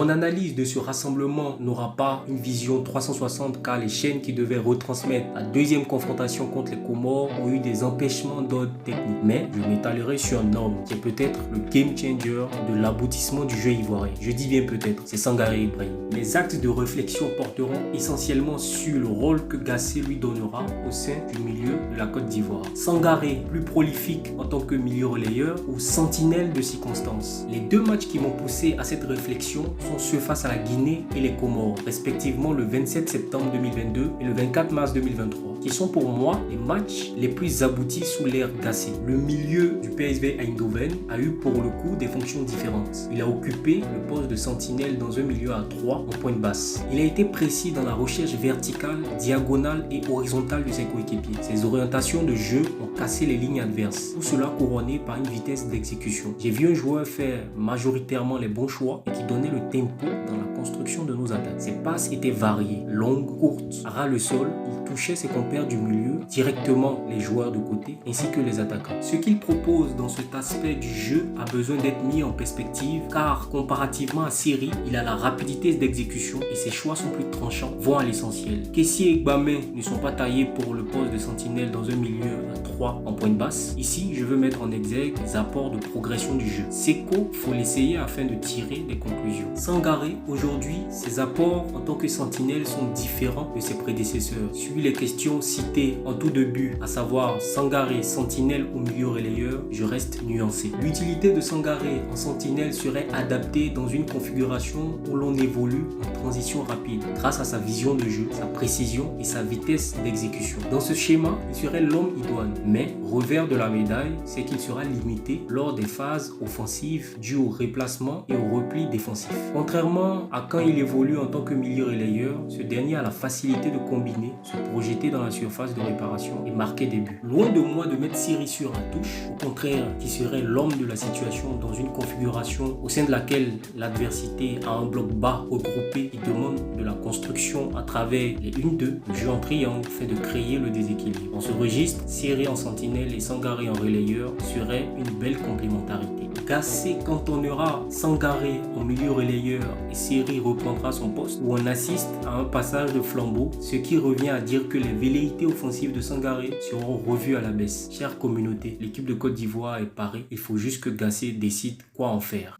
Mon analyse de ce rassemblement n'aura pas une vision 360 car les chaînes qui devaient retransmettre la deuxième confrontation contre les Comores ont eu des empêchements d'ordre technique. Mais je m'étalerai sur un homme qui est peut-être le game changer de l'aboutissement du jeu ivoirien. Je dis bien peut-être, c'est Sangaré Ibrahim. Mes actes de réflexion porteront essentiellement sur le rôle que Gassé lui donnera au sein du milieu de la Côte d'Ivoire. Sangaré, plus prolifique en tant que milieu relayeur ou sentinelle de circonstances. Les deux matchs qui m'ont poussé à cette réflexion sont ceux face à la Guinée et les Comores, respectivement le 27 septembre 2022 et le 24 mars 2023, qui sont pour moi les matchs les plus aboutis sous l'ère Gassé. Le milieu du PSV Eindhoven a eu pour le coup des fonctions différentes. Il a occupé le poste de sentinelle dans un milieu à 3 en pointe basse. Il a été précis dans la recherche verticale, diagonale et horizontale de ses coéquipiers. Ses orientations de jeu ont cassé les lignes adverses, tout cela couronné par une vitesse d'exécution. J'ai vu un joueur faire majoritairement les bons choix et qui donnait le tempo dans la construction de nos attaques. Ses passes étaient variées, longues, courtes, ras le sol. Il touchait ses compères du milieu, directement les joueurs de côté, ainsi que les attaquants. Ce qu'il propose dans cet aspect du jeu a besoin d'être mis en perspective, car comparativement à Seri, il a la rapidité d'exécution et ses choix sont plus tranchants, vont à l'essentiel. Kessie et Gbamé ne sont pas taillés pour le poste de sentinelle dans un milieu à 3 en pointe basse. Ici, je veux mettre en exergue les apports de progression du jeu. Seko, il faut l'essayer afin de tirer des conclusions. Sangaré, aujourd'hui, ses apports en tant que sentinelle sont différents de ses prédécesseurs. Suivi les questions citées en tout début, à savoir Sangaré, sentinelle ou milieu relayeur, je reste nuancé. L'utilité de Sangaré en sentinelle serait adaptée dans une configuration où l'on évolue en transition rapide, grâce à sa vision de jeu, sa précision et sa vitesse d'exécution. Dans ce schéma, il serait l'homme idoine, mais revers de la médaille, c'est qu'il sera limité lors des phases offensives dues au replacement et au repli défensif. Contrairement à quand il évolue en tant que milieu relayeur, ce dernier a la facilité de combiner, se projeter dans la surface de réparation et marquer des buts. Loin de moi de mettre Seri sur un touche, au contraire, qui serait l'homme de la situation dans une configuration au sein de laquelle l'adversité a un bloc bas regroupé qui demande de la construction à travers les 1-2, le jeu en triangle fait de créer le déséquilibre. Dans ce registre, Seri en sentinelle et Sangaré en relayeur serait une belle complémentarité. Gassé cantonnera Sangaré en milieu relayeur et Seri reprendra son poste, où on assiste à un passage de flambeau, ce qui revient à dire que les velléités offensives de Sangaré seront revues à la baisse. Chère communauté, l'équipe de Côte d'Ivoire est parée, il faut juste que Gassé décide quoi en faire.